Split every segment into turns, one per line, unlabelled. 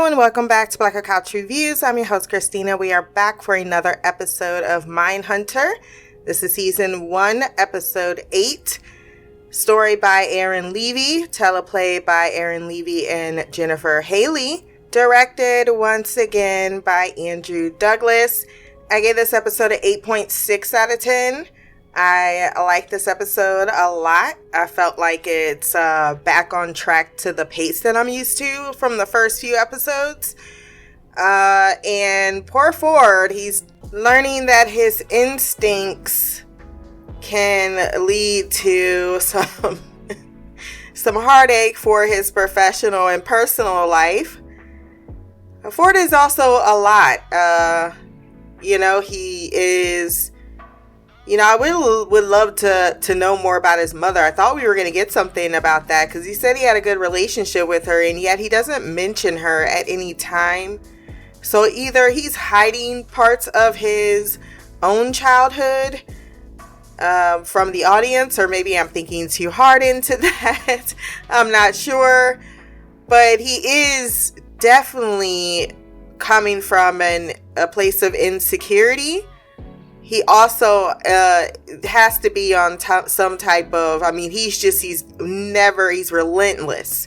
and welcome back to Black Couch Reviews. I'm your host, Christina. We are back for another episode of Mindhunter. This is season 1, episode 8. Story by Aaron Levy, teleplay by Aaron Levy and Jennifer Haley. Directed once again by Andrew Douglas. I gave this episode an 8.6 out of 10. I like this episode a lot. I felt like it's back on track to the pace that I'm used to from the first few episodes. And poor Ford, he's learning that his instincts can lead to some heartache for his professional and personal life. Ford is also a lot. He is... I would love to know more about his mother. I thought we were going to get something about that because he said he had a good relationship with her, and yet he doesn't mention her at any time. So either he's hiding parts of his own childhood from the audience, or maybe I'm thinking too hard into that. I'm not sure. But he is definitely coming from a place of insecurity. He also has to be on some type of, he's relentless.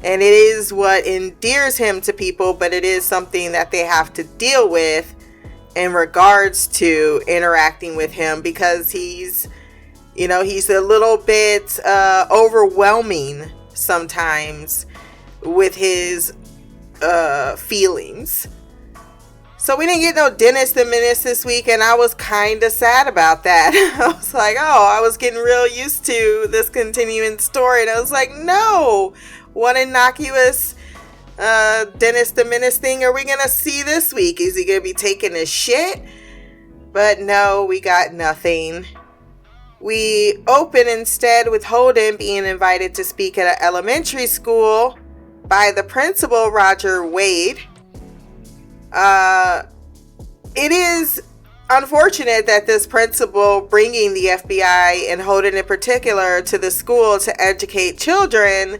And it is what endears him to people, but it is something that they have to deal with in regards to interacting with him, because he's a little bit overwhelming sometimes with his feelings. So we didn't get no Dennis the Menace this week, and I was kind of sad about that. I was like, I was getting real used to this continuing story, and I was like, no, what innocuous Dennis the Menace thing are we going to see this week? Is he going to be taking a shit? But no, we got nothing. We open instead with Holden being invited to speak at an elementary school by the principal, Roger Wade. It is unfortunate that this principal bringing the FBI and Holden in particular to the school to educate children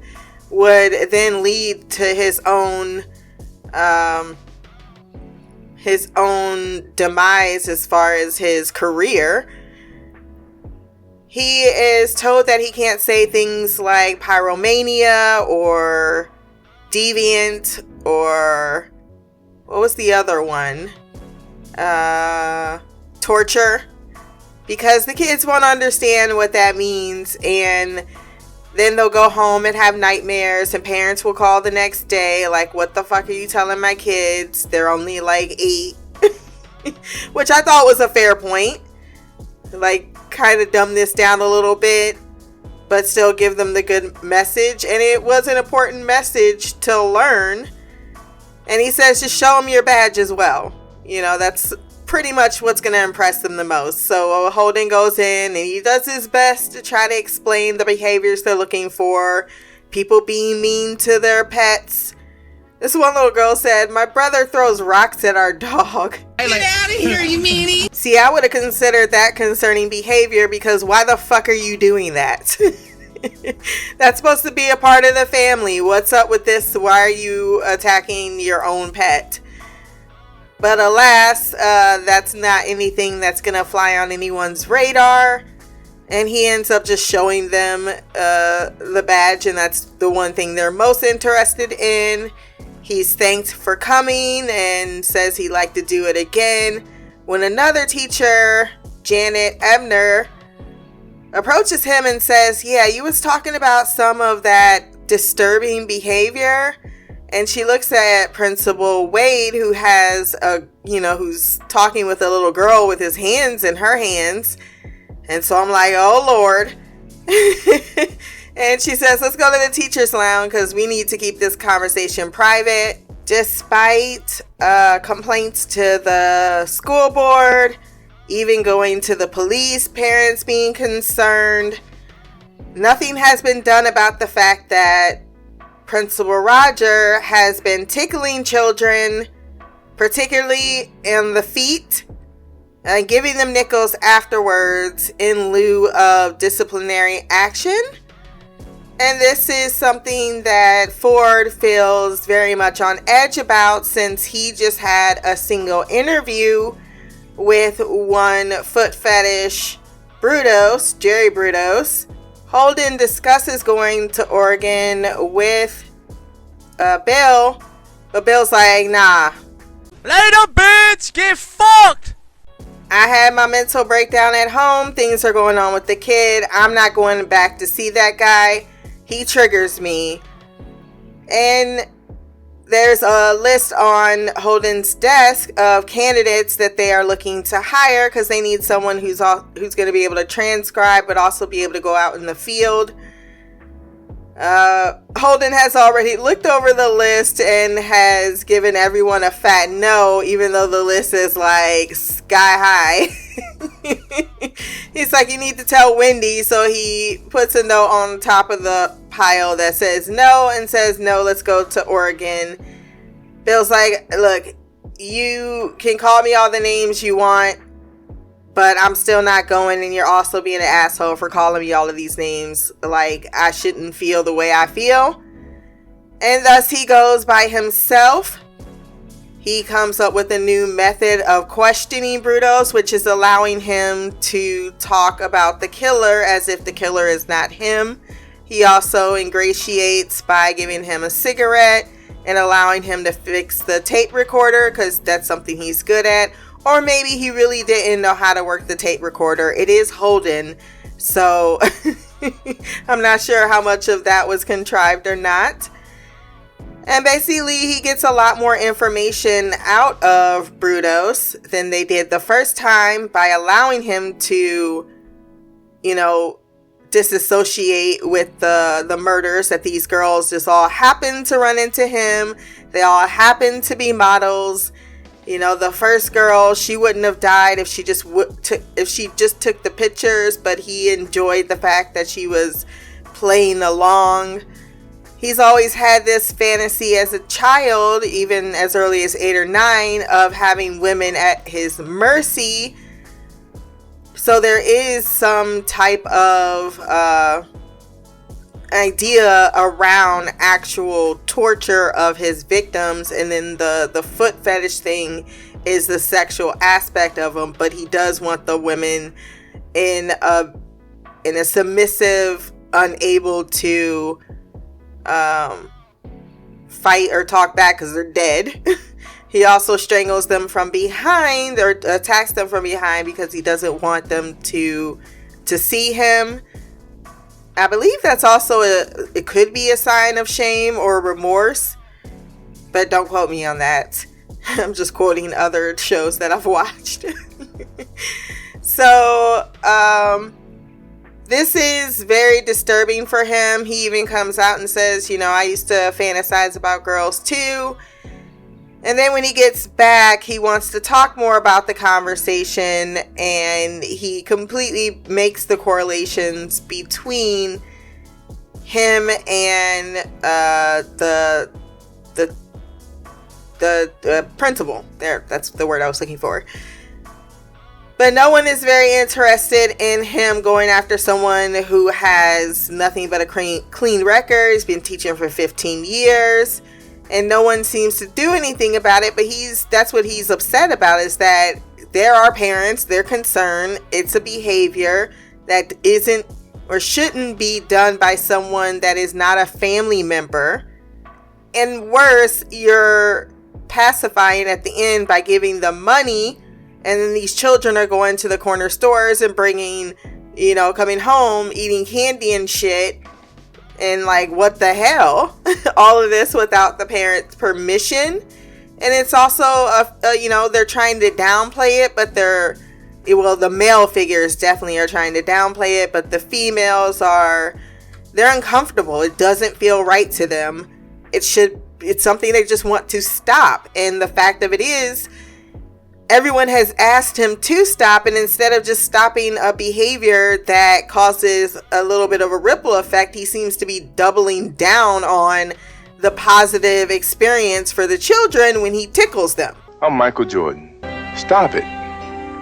would then lead to his own demise as far as his career. He is told that he can't say things like pyromania or deviant or... what was the other one? Torture. Because the kids won't understand what that means, and then they'll go home and have nightmares, and parents will call the next day like, what the fuck are you telling my kids? They're only like 8. Which I thought was a fair point. Like, kind of dumb this down a little bit, but still give them the good message. And it was an important message to learn. And he says, just show them your badge as well. That's pretty much what's going to impress them the most. So Holden goes in and he does his best to try to explain the behaviors they're looking for. People being mean to their pets. This one little girl said, my brother throws rocks at our dog.
Get out of here, you meanie.
See, I would have considered that concerning behavior, because why the fuck are you doing that? That's supposed to be a part of the family. What's up with this? Why are you attacking your own pet? But alas, that's not anything that's going to fly on anyone's radar. And he ends up just showing them the badge, and that's the one thing they're most interested in. He's thanked for coming and says he'd like to do it again. When another teacher, Janet Ebner, approaches him and says, yeah, you was talking about some of that disturbing behavior. And she looks at Principal Wade, who has who's talking with a little girl with his hands in her hands. And so I'm like, oh Lord. And she says, let's go to the teacher's lounge because we need to keep this conversation private. Despite complaints to the school board, even going to the police, parents being concerned, nothing has been done about the fact that Principal Roger has been tickling children, particularly in the feet, and giving them nickels afterwards in lieu of disciplinary action. And this is something that Ford feels very much on edge about, since he just had a single interview with one foot fetish Brudos, Jerry Brudos. Holden discusses going to Oregon with Bill, but Bill's like, nah.
Later, bitch! Get fucked!
I had my mental breakdown at home. Things are going on with the kid. I'm not going back to see that guy. He triggers me. And there's a list on Holden's desk of candidates that they are looking to hire, because they need someone who's going to be able to transcribe but also be able to go out in the field. Holden has already looked over the list and has given everyone a fat no, even though the list is like sky high. He's like, you need to tell Wendy. So he puts a note on top of the pile that says no, and says, no, let's go to Oregon. Bill's like, look, you can call me all the names you want, but I'm still not going, and you're also being an asshole for calling me all of these names. Like, I shouldn't feel the way I feel. And thus he goes by himself. He comes up with a new method of questioning Brudos, which is allowing him to talk about the killer as if the killer is not him. He also ingratiates by giving him a cigarette and allowing him to fix the tape recorder, because that's something he's good at. Or maybe he really didn't know how to work the tape recorder. It is Holden, so I'm not sure how much of that was contrived or not. And basically, he gets a lot more information out of Brudos than they did the first time by allowing him to, disassociate with the murders, that these girls just all happened to run into him. They all happened to be models. The first girl, she wouldn't have died if she just took the pictures, but he enjoyed the fact that she was playing along. He's always had this fantasy as a child, even as early as 8 or 9, of having women at his mercy. So there is some type of idea around actual torture of his victims, and then the foot fetish thing is the sexual aspect of them. But he does want the women in a submissive, unable to fight or talk back because they're dead. He also strangles them from behind, or attacks them from behind, because he doesn't want them to see him. I believe that's also it could be a sign of shame or remorse, but don't quote me on that. I'm just quoting other shows that I've watched. So, this is very disturbing for him. He even comes out and says, I used to fantasize about girls too. And then when he gets back, he wants to talk more about the conversation, and he completely makes the correlations between him and the principal. There, that's the word I was looking for. But no one is very interested in him going after someone who has nothing but a clean record. He's been teaching for 15 years. And no one seems to do anything about it, but that's what he's upset about, is that there are parents, they're concerned. It's a behavior that isn't or shouldn't be done by someone that is not a family member. And worse, you're pacifying at the end by giving them money, and then these children are going to the corner stores and bringing, coming home, eating candy and shit. And like, what the hell? All of this without the parents' permission. And it's also, they're trying to downplay it, but the male figures definitely are trying to downplay it, but the females they're uncomfortable. It doesn't feel right to them. It's something they just want to stop. And the fact of it is, everyone has asked him to stop, and instead of just stopping a behavior that causes a little bit of a ripple effect, he seems to be doubling down on the positive experience for the children when he tickles them.
I'm Michael Jordan. Stop it.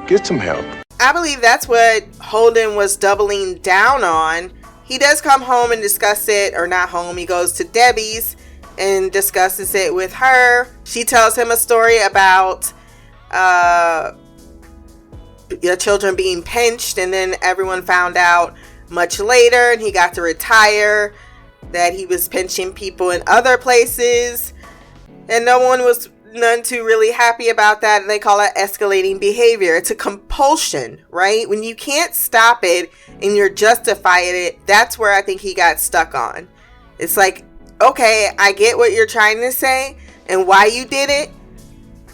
Get some help.
I believe that's what Holden was doubling down on, He does come home and discuss it, or not home, he goes to Debbie's and discusses it with her. She tells him a story about the children being pinched, and then everyone found out much later, and he got to retire, that he was pinching people in other places, and none too really happy about that. They call it escalating behavior. It's a compulsion, right? When you can't stop it and you're justifying it, that's where I think he got stuck on. It's like, okay, I get what you're trying to say and why you did it.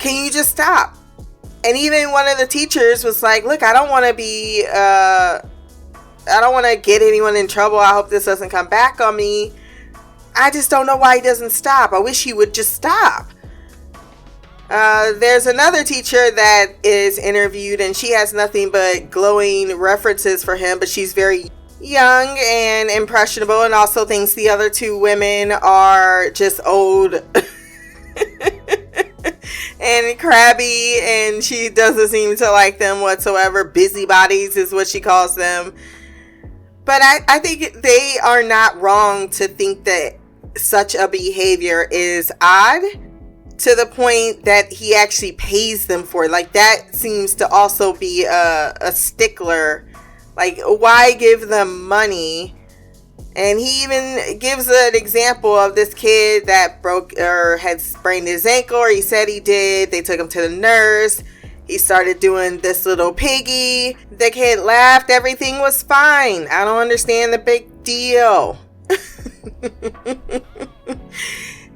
Can you just stop? And even one of the teachers was like, look, I don't want to get anyone in trouble. I hope this doesn't come back on me. I just don't know why he doesn't stop. I wish he would just stop. There's another teacher that is interviewed, and she has nothing but glowing references for him, but she's very young and impressionable, and also thinks the other two women are just old and crabby, and she doesn't seem to like them whatsoever. Busybodies is what she calls them. But I think they are not wrong to think that such a behavior is odd, to the point that he actually pays them for it. Like, that seems to also be a stickler. Like, why give them money? And he even gives an example of this kid that broke or had sprained his ankle, or he said he did. They took him to the nurse. He started doing this little piggy. The kid laughed. Everything was fine. I don't understand the big deal.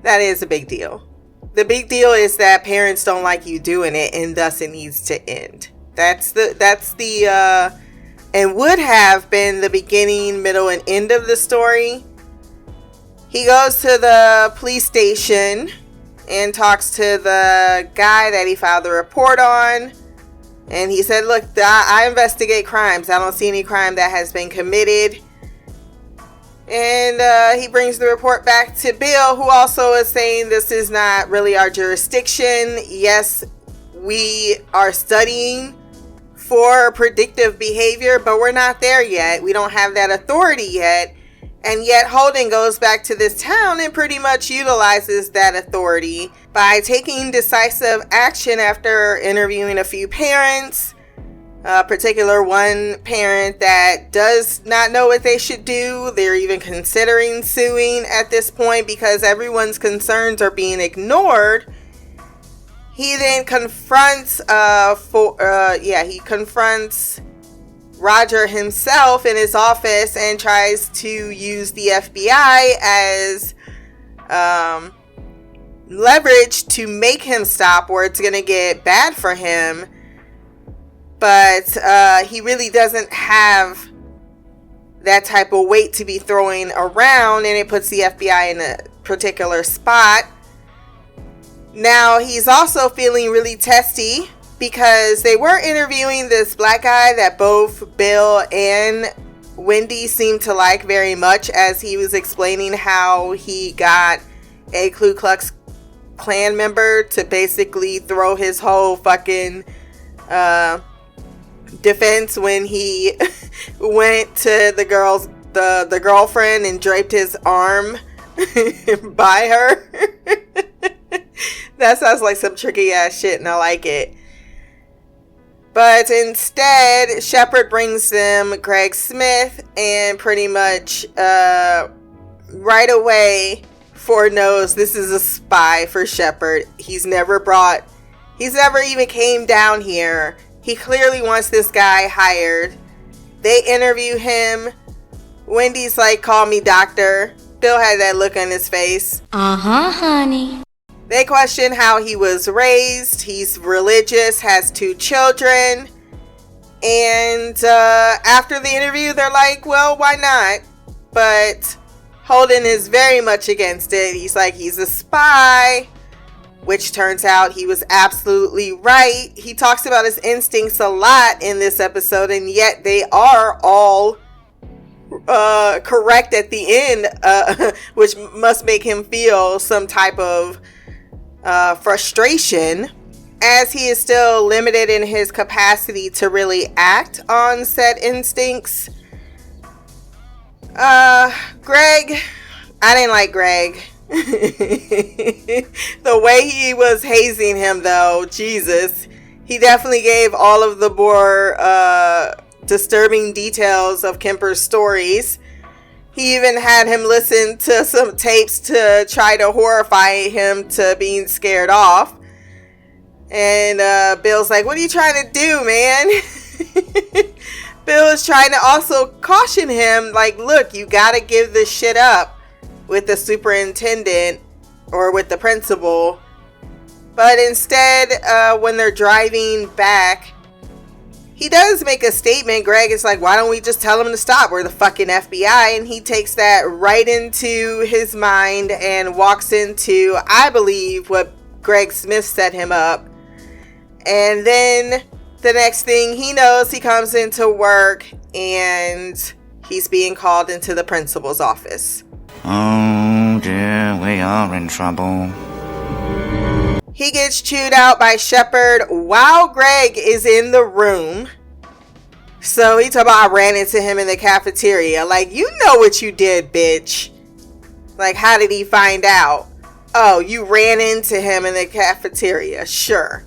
That is a big deal. The big deal is that parents don't like you doing it, and thus it needs to end. That's the and would have been the beginning, middle, and end of the story. He goes to the police station and talks to the guy that he filed the report on. And he said, look, I investigate crimes. I don't see any crime that has been committed. And he brings the report back to Bill, who also is saying this is not really our jurisdiction. Yes, we are studying for predictive behavior, but we're not there yet. We don't have that authority yet. And yet Holden goes back to this town and pretty much utilizes that authority by taking decisive action after interviewing a few parents. Particular one parent that does not know what they should do. They're even considering suing at this point because everyone's concerns are being ignored. He then confronts he confronts Roger himself in his office and tries to use the FBI as leverage to make him stop, or it's going to get bad for him. But he really doesn't have that type of weight to be throwing around, and it puts the FBI in a particular spot. Now, he's also feeling really testy because they were interviewing this black guy that both Bill and Wendy seemed to like very much, as he was explaining how he got a Ku Klux Klan member to basically throw his whole fucking defense when he went to the girlfriend and draped his arm by her. That sounds like some tricky ass shit, and I like it. But instead, Shepard brings them Greg Smith, and pretty much right away Ford knows this is a spy for Shepard. He's never even came down here. He clearly wants this guy hired. They interview him. Wendy's like, call me doctor. Bill had that look on his face. Honey. They question how he was raised. He's religious, has 2 children. And after the interview, they're like, well, why not? But Holden is very much against it. He's like, he's a spy. Which turns out he was absolutely right. He talks about his instincts a lot in this episode, and yet they are all correct at the end, which must make him feel some type of frustration, as he is still limited in his capacity to really act on said instincts. Greg, I didn't like Greg. The way he was hazing him, though, Jesus, he definitely gave all of the more disturbing details of Kemper's stories. He even had him listen to some tapes to try to horrify him to being scared off. And Bill's like, what are you trying to do, man? Bill is trying to also caution him, like, look, you gotta give this shit up with the superintendent or with the principal. But instead, when they're driving back, he does make a statement. Greg is like, why don't we just tell him to stop? We're the fucking FBI. And he takes that right into his mind and walks into, I believe, what Greg Smith set him up. And then the next thing he knows, he comes into work and he's being called into the principal's office.
Oh dear, we are in trouble.
He gets chewed out by Shepard while Greg is in the room. So he talking about, I ran into him in the cafeteria. Like, you know what you did, bitch. Like, how did he find out? Oh, you ran into him in the cafeteria. Sure.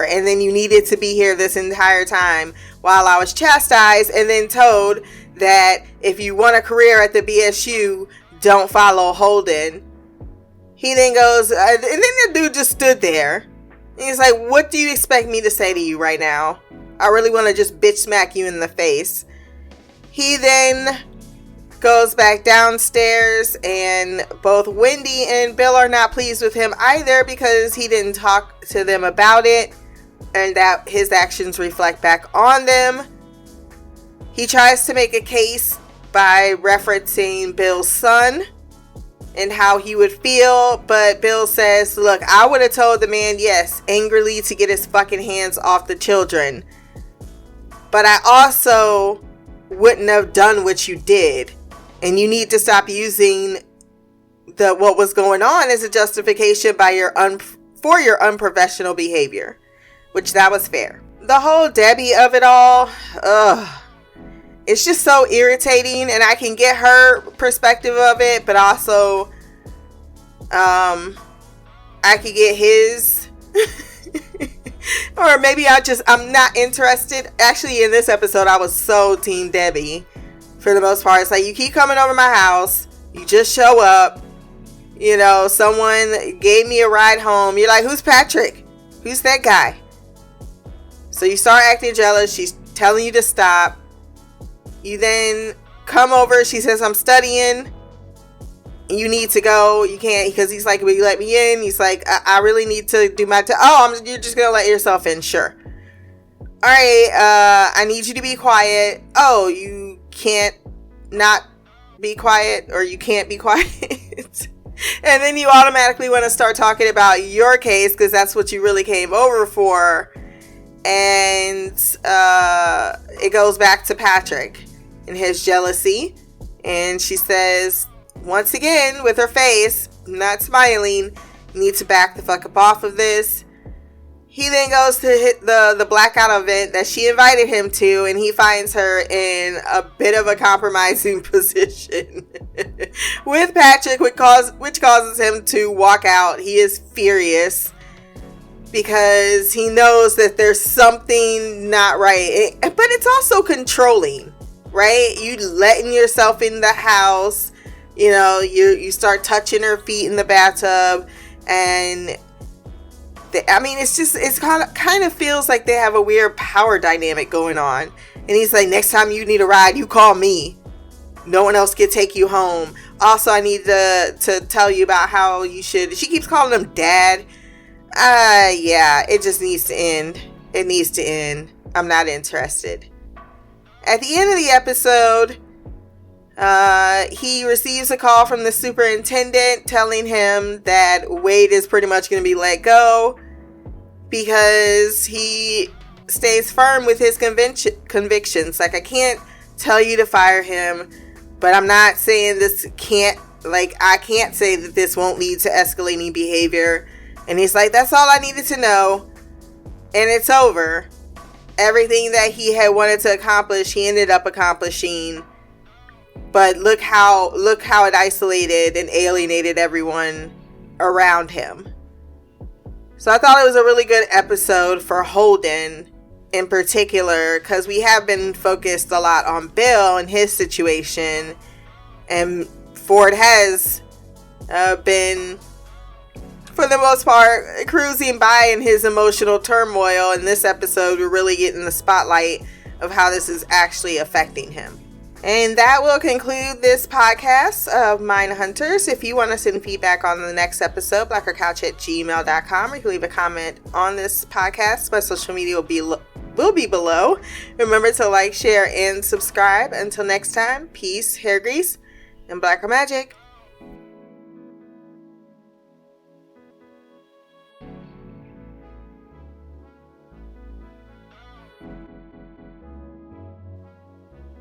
And then you needed to be here this entire time while I was chastised and then told that if you want a career at the BSU, don't follow Holden. He then goes, and then the dude just stood there. And he's like, what do you expect me to say to you right now? I really want to just bitch smack you in the face. He then goes back downstairs, and both Wendy and Bill are not pleased with him either because he didn't talk to them about it and that his actions reflect back on them. He tries to make a case by referencing Bill's son and how he would feel, but Bill says, look, I would have told the man yes, angrily, to get his fucking hands off the children, but I also wouldn't have done what you did, and you need to stop using what was going on as a justification for your unprofessional behavior, which that was fair. The whole Debbie of it all, it's just so irritating, and I can get her perspective of it, but also I could get his. Or maybe I'm not interested. Actually, in this episode, I was so team Debbie for the most part. It's like, you keep coming over my house, you just show up, you know, someone gave me a ride home, you're like, who's Patrick? Who's that guy? So you start acting jealous. She's telling you to stop. You then come over. She says, I'm studying. You need to go. You can't, because he's like, will you let me in? He's like, I really need to do my you're just going to let yourself in. Sure. All right. I need you to be quiet. Oh, you can't not be quiet, or you can't be quiet. And then you automatically want to start talking about your case because that's what you really came over for. And it goes back to Patrick and his jealousy. And she says, once again, with her face not smiling, you need to back the fuck up off of this. He then goes to hit the blackout event that she invited him to, and he finds her in a bit of a compromising position with Patrick, which causes him to walk out. He is furious because he knows that there's something not right. But it's also controlling, right? You letting yourself in the house, you know, you start touching her feet in the bathtub, and it's kind of feels like they have a weird power dynamic going on. And he's like, next time you need a ride, you call me. No one else can take you home. Also, I need to tell you about how you should. She keeps calling him dad. Yeah, it just needs to end. It needs to end. I'm not interested. At the end of the episode, he receives a call from the superintendent telling him that Wade is pretty much going to be let go because he stays firm with his convictions. Like, I can't tell you to fire him, but I'm not saying I can't say that this won't lead to escalating behavior. And he's like, that's all I needed to know. And it's over. Everything that he had wanted to accomplish, he ended up accomplishing. But look how it isolated and alienated everyone around him. So I thought it was a really good episode for Holden in particular, because we have been focused a lot on Bill and his situation, and Ford has been, for the most part, cruising by in his emotional turmoil. In this episode, we're really getting the spotlight of how this is actually affecting him. And that will conclude this podcast of Mindhunters. If you want to send feedback on the next episode, blackgirlcouch@gmail.com, or you can leave a comment on this podcast. My social media will be below. Remember to like, share, and subscribe. Until next time, peace, hair grease, and black magic.